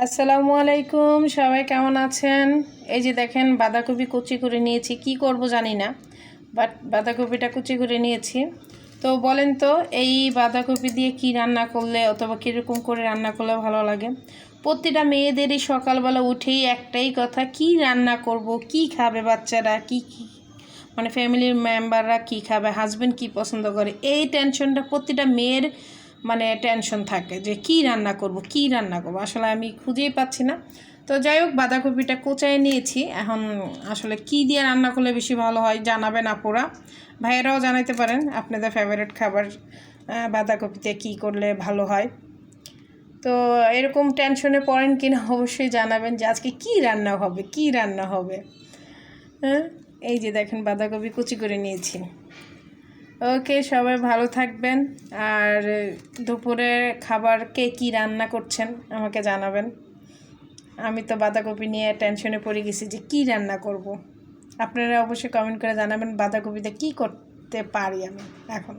আসসালামু আলাইকুম, সবাই কেমন আছেন? এই যে দেখেন বাঁধাকপি কুচি করে নিয়েছি, কি করব জানি না, বাট বাঁধাকপিটা কুচি করে নিয়েছি। তো বলেন তো, এই বাঁধাকপি দিয়ে কি রান্না করলে অথবা কীরকম করে রান্না করলে ভালো লাগে? প্রতিটা মেয়েদেরই সকালবেলা উঠেই একটাই কথা, কি রান্না করব, কি খাবে বাচ্চারা, কি মানে ফ্যামিলির মেম্বাররা কি খাবে, হাজব্যান্ড কি পছন্দ করে, এই টেনশনটা প্রতিটা মেয়ের মানে টেনশন থাকে যে কি রান্না করব কি রান্না করব। আসলে আমি খুঁজেই পাচ্ছি না। তো যাই হোক, বাঁধাকপিটা কোচায় নিয়েছি। এখন আসলে কি দিয়ে রান্না করলে বেশি ভালো হয় জানাবেন আপুরা, ভাইয়েরাও জানাইতে পারেন আপনাদের ফেভারিট খাবার বাঁধাকপিতে কী করলে ভালো হয়। তো এরকম টেনশনে পড়েন কিনা অবশ্যই জানাবেন যে আজকে কি রান্না হবে, কি রান্না হবে। হ্যাঁ, এই যে দেখেন বাঁধাকপি কুচি করে নিয়েছি। ওকে, সবাই ভালো থাকবেন। আর দুপুরে খাবার কে কী রান্না করছেন আমাকে জানাবেন। আমি তো বাঁধাকপি নিয়ে টেনশনে পড়ে গেছি যে কি রান্না করব। আপনারা অবশ্যই কমেন্ট করে জানাবেন বাঁধাকপিতে কী করতে পারি আমি এখন।